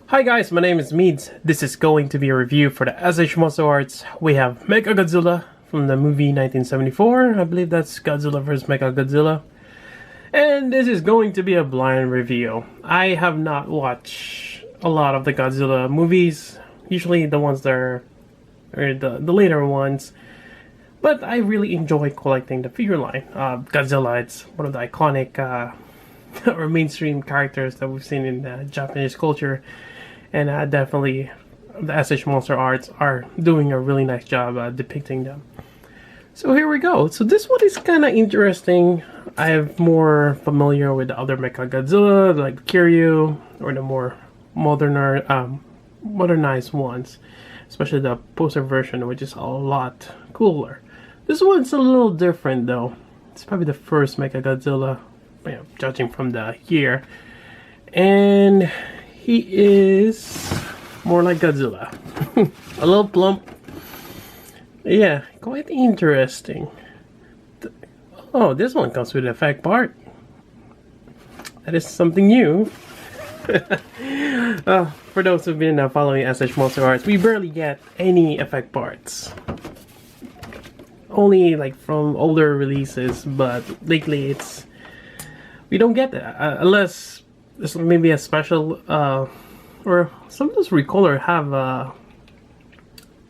Hi guys, my name is Meads. This is going to be a review for the MonsterArts. We have Mechagodzilla from the movie 1974. I believe that's Godzilla vs. Mechagodzilla. And this is going to be a blind review. I have not watched a lot of the Godzilla movies. Usually the ones that are the later ones. But I really enjoy collecting the figure line. Godzilla, it's one of the iconic or mainstream characters that we've seen in Japanese culture. And definitely the MonsterArts are doing a really nice job depicting them. So here we go. So this one is kind of interesting. I'm more familiar with the other Mechagodzilla, like Kiryu, or the more modernized ones. Especially the poster version, which is a lot cooler. This one's a little different though. It's probably the first Mechagodzilla, judging from the year. And he is more like Godzilla. A little plump. Yeah, quite interesting. Oh, this one comes with an effect part. That is something new. For those who've been following MonsterArts, we barely get any effect parts. Only like from older releases, but lately we don't get that unless there's maybe a special or some of those recolor have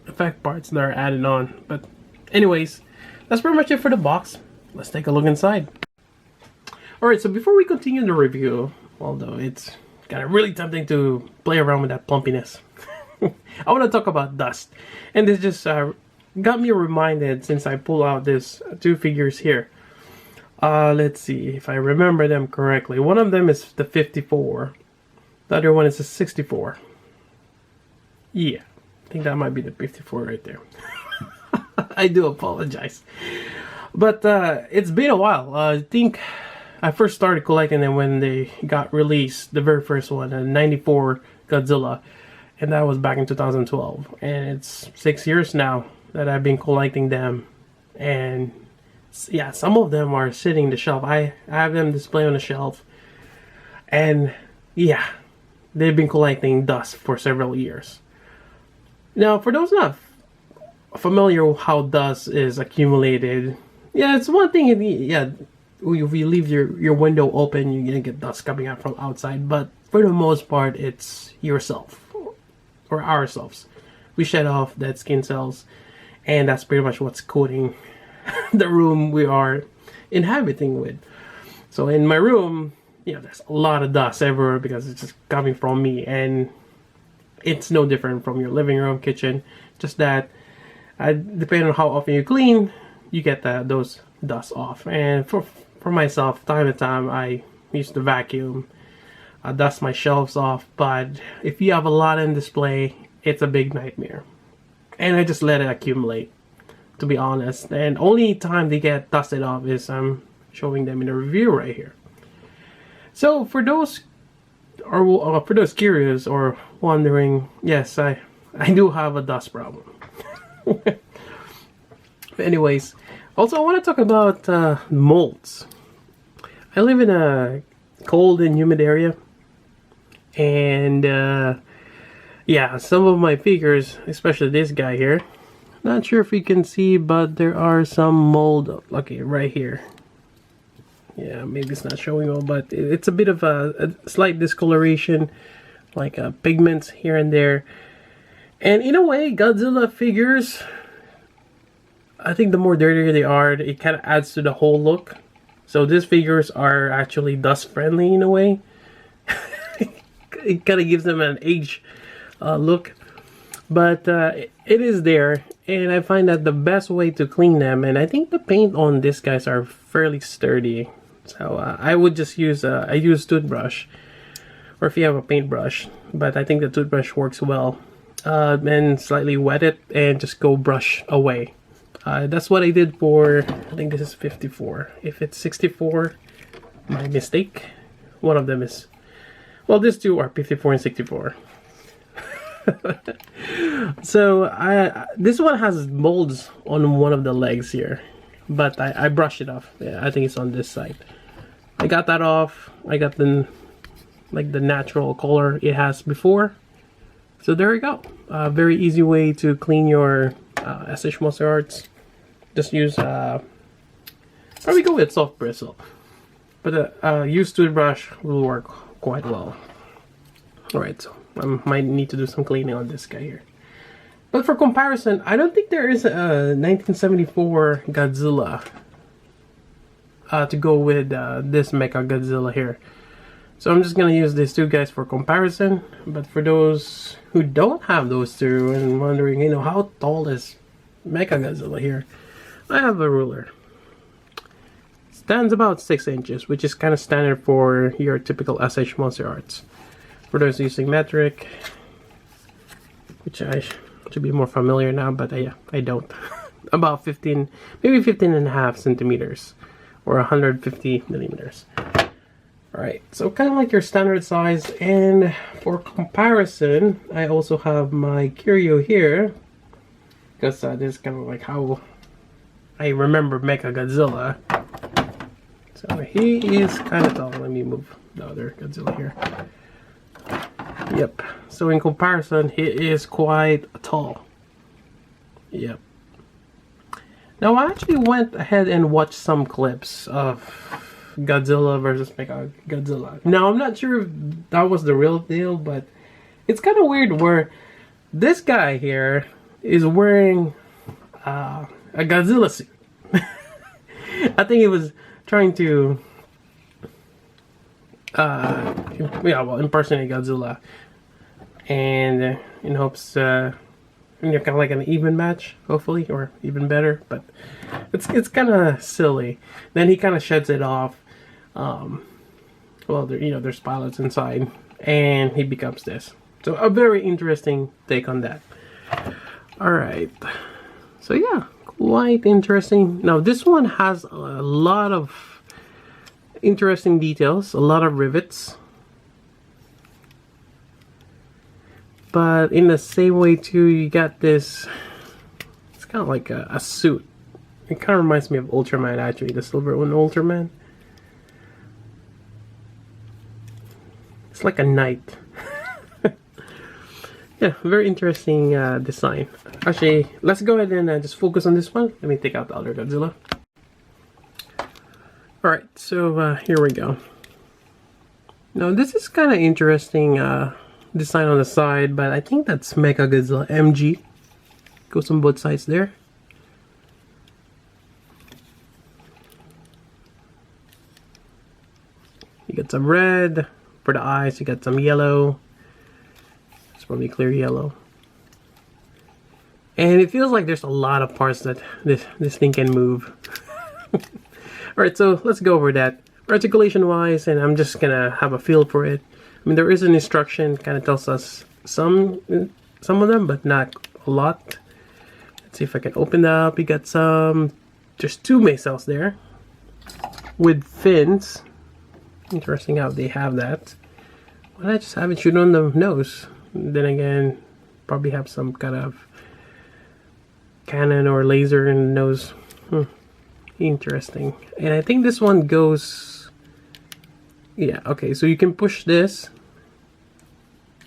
effect parts that are added on. But anyways, that's pretty much it for the box. Let's take a look inside. Alright, so before we continue the review, although it's kind of really tempting to play around with that plumpiness, I want to talk about dust. And this just got me reminded since I pulled out these two figures here. Let's see if I remember them correctly. One of them is the 54. The other one is the 64. Yeah, I think that might be the 54 right there. I do apologize. But it's been a while. I think I first started collecting them when they got released. The very first one, a 94 Godzilla. And that was back in 2012. And it's 6 years now that I've been collecting them. And yeah, some of them are sitting on the shelf. I have them displayed on the shelf. And yeah, they've been collecting dust for several years. Now, for those not familiar with how dust is accumulated, yeah, it's one thing. If you leave your window open, you're gonna get dust coming out from outside. But for the most part, it's yourself or ourselves. We shed off dead skin cells, and that's pretty much what's coating the room we are inhabiting with. So in my room, there's a lot of dust everywhere because it's just coming from me, and it's no different from your living room, kitchen. Just that, depending on how often you clean, you get those dust off. And for myself, time to time, I used to vacuum, dust my shelves off. But if you have a lot in display, it's a big nightmare, and I just let it accumulate, to be honest. And only time they get dusted off is I'm showing them in a review right here. So for those curious or wondering, yes, I do have a dust problem. But anyways, also I want to talk about molds. I live in a cold and humid area, and yeah, some of my figures, especially this guy here, not sure if you can see, but there are some mold. Okay, right here. Yeah, maybe it's not showing well, but it's a bit of a slight discoloration, like pigments here and there. And in a way, Godzilla figures, I think the more dirtier they are, it kind of adds to the whole look. So these figures are actually dust friendly in a way. It kind of gives them an age look. But it is there, and I find that the best way to clean them, and I think the paint on these guys are fairly sturdy. So I would just use I use toothbrush, or if you have a paintbrush, but I think the toothbrush works well. And slightly wet it and just go brush away. That's what I did for, I think this is 54. If it's 64, my mistake. One of them is, well, these two are 54 and 64. So this one has molds on one of the legs here, but I brushed it off. Yeah, I think it's on this side. I got that off. I got the like the natural color it has before. So there you go. Very easy way to clean your SH MonsterArts. Just use probably go with soft bristle, but a used toothbrush will work quite well. Alright, so I might need to do some cleaning on this guy here. But for comparison, I don't think there is a 1974 Godzilla to go with this Mechagodzilla here. So I'm just gonna use these two guys for comparison. But for those who don't have those two and wondering, you know, how tall is Mechagodzilla here, I have a ruler. Stands about 6 inches, which is kind of standard for your typical SH MonsterArts. For those using metric, which I should be more familiar now, but yeah, I don't. About 15, maybe 15.5 centimeters, or 150 millimeters. Alright, so kind of like your standard size, and for comparison, I also have my curio here, because this is kind of like how I remember Mechagodzilla. So he is kind of tall. Let me move the other Godzilla here. Yep, so in comparison, he is quite tall. Yep. Now I actually went ahead and watched some clips of Godzilla versus Mechagodzilla. Now I'm not sure if that was the real deal, but it's kind of weird where this guy here is wearing a Godzilla suit. I think he was trying to impersonate Godzilla, and in hopes kind of like an even match, hopefully, or even better. But it's kind of silly. Then he kind of sheds it off. Well, there's pilots inside, and he becomes this. So a very interesting take on that. All right. So yeah, quite interesting. Now this one has a lot of interesting details, a lot of rivets. But in the same way too, you got this, it's kind of like a suit. It kind of reminds me of Ultraman, actually, the silver one Ultraman. It's like a knight. Yeah, very interesting design. Actually, let's go ahead and just focus on this one. Let me take out the other Godzilla. Alright, so here we go. Now this is kind of interesting design on the side, but I think that's Mechagodzilla MG. Goes on both sides there. You got some red for the eyes, you got some yellow. It's probably clear yellow. And it feels like there's a lot of parts that this thing can move. Alright, so let's go over that. Articulation wise, and I'm just gonna have a feel for it. I mean, there is an instruction, kind of tells us some of them, but not a lot. Let's see if I can open that up. You got there's two nacelles there with fins. Interesting how they have that. Well, I just haven't shoot on the nose. Then again, probably have some kind of cannon or laser in the nose. Interesting. And I think this one goes, yeah, okay, so you can push this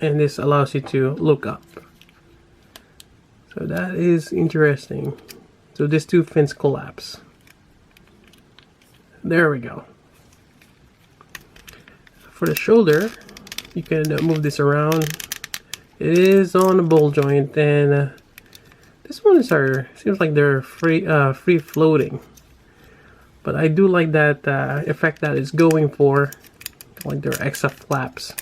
and this allows you to look up. So that is interesting. So these two fins collapse. There we go. For the shoulder, you can move this around. It is on a ball joint, and this one seems like they're free floating. But I do like that effect that it's going for, like there are extra flaps.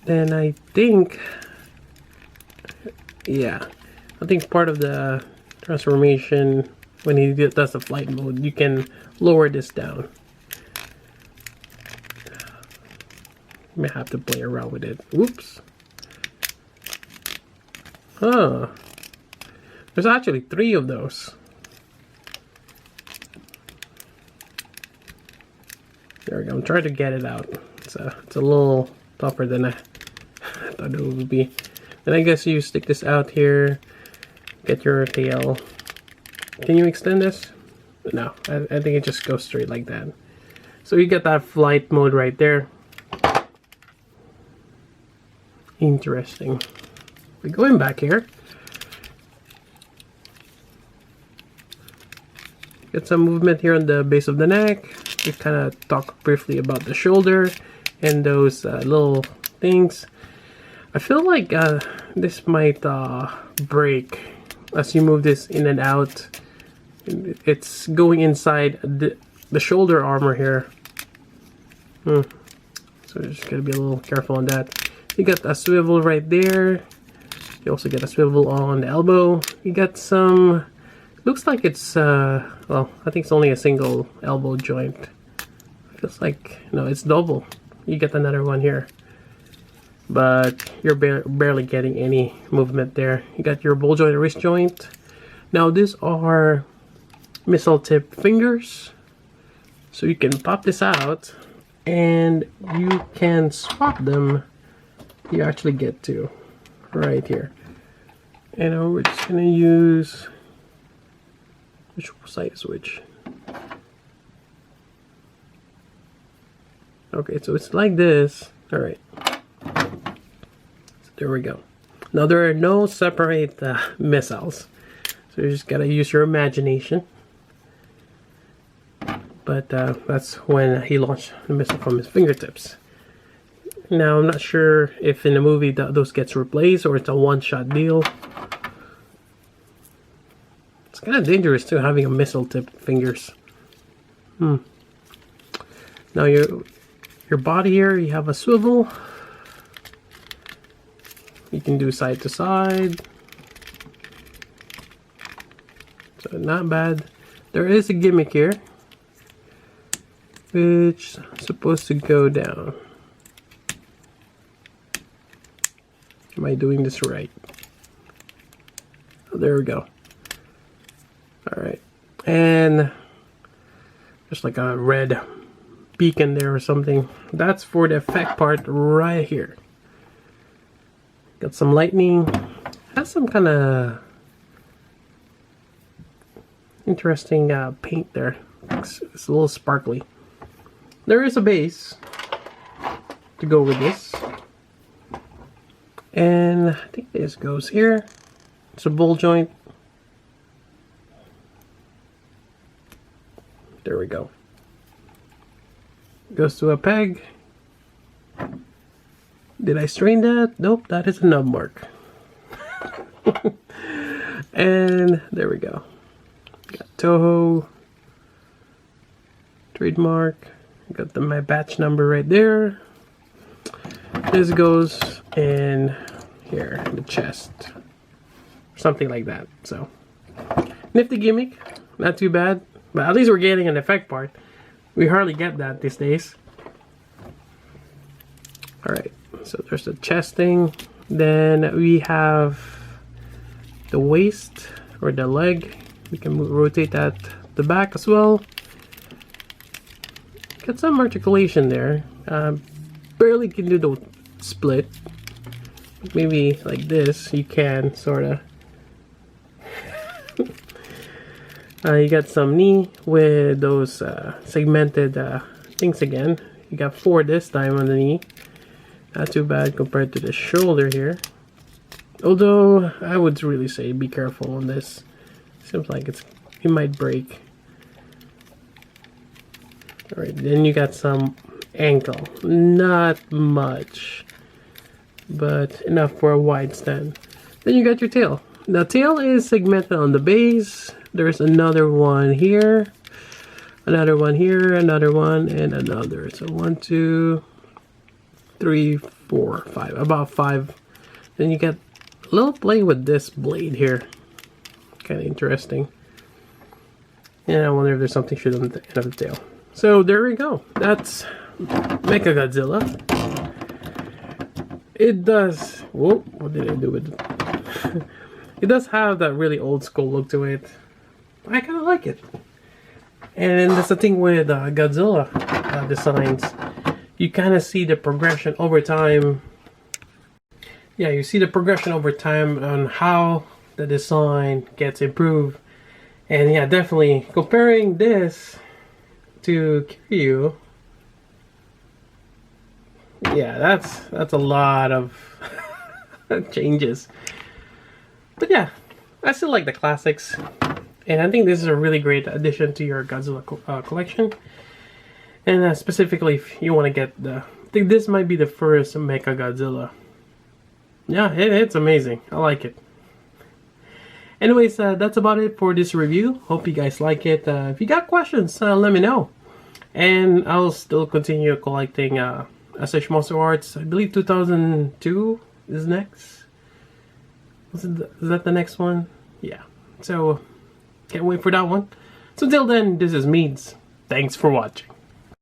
Then I think, yeah, I think part of the transformation when he does the flight mode, you can lower this down. May have to play around with it. Oops. Huh. There's actually 3 of those. There we go. I'm trying to get it out. It's a little tougher than I thought it would be. Then I guess you stick this out here. Get your tail. Can you extend this? No, I think it just goes straight like that. So you get that flight mode right there. Interesting. We're going back here. Get some movement here on the base of the neck. We kind of talk briefly about the shoulder and those little things. I feel like this might break as you move this in and out. It's going inside the shoulder armor here. So just gotta be a little careful on that. You got a swivel right there. You also get a swivel on the elbow. You got some, looks like it's well, I think it's only a single elbow joint. Feels like, no, it's double. You get another one here, but you're barely getting any movement there. You got your ball joint, wrist joint. Now these are missile tip fingers, so you can pop this out and you can swap them. You actually get to right here. And we're just gonna use, which side is which? Okay, so it's like this. All right, so there we go. Now there are no separate missiles, so you just gotta use your imagination. But that's when he launched the missile from his fingertips. Now I'm not sure if in the movie those gets replaced or it's a one-shot deal. It's kind of dangerous too, having a missile tip fingers. Now your body here, you have a swivel. You can do side to side. So not bad. There is a gimmick here, which is supposed to go down. Am I doing this right? Oh, there we go. Alright. And just like a red beacon there or something. That's for the effect part right here. Got some lightning. Has some kind of interesting paint there. It's a little sparkly. There is a base to go with this. And I think this goes here. It's a ball joint. There we go. Goes to a peg. Did I strain that? Nope, that is a nub mark. And there we go. Got Toho. Trademark. Got my batch number right there. This goes in here, in the chest. Something like that. So, nifty gimmick. Not too bad. But at least we're getting an effect part. We hardly get that these days. Alright, so there's the chest thing. Then we have the waist, or the leg. We can rotate that the back as well. Got some articulation there. Barely can do the split. Maybe like this, you can sorta. You got some knee with those segmented things again. You got 4 this time on the knee. Not too bad compared to the shoulder here. Although I would really say be careful on this. Seems like it might break. Alright, then you got some ankle. Not much, but enough for a wide stand. Then you got your tail. The tail is segmented on the base. There's another one here, another one here, another one, and another. So 1, 2, 3, 4, 5. About 5. Then you get a little play with this blade here. Kind of interesting. And I wonder if there's something should on the end of the tail. So there we go. That's Mechagodzilla. It does. Whoa! What did I do with it? It does have that really old school look to it. I kind of like it. And that's the thing with Godzilla designs. You kind of see the progression over time. Yeah, you see the progression over time on how the design gets improved. And yeah, definitely comparing this to Kiryu. Yeah, that's a lot of changes. But yeah, I still like the classics. And I think this is a really great addition to your Godzilla collection. And specifically if you want to get the... I think this might be the first Mechagodzilla. Yeah, it's amazing. I like it. Anyways, that's about it for this review. Hope you guys like it. If you got questions, let me know. And I'll still continue collecting SH MonsterArts. I believe 2002 is next. Is that the next one? Yeah. So, can't wait for that one. So until then, this is Meads. Thanks for watching.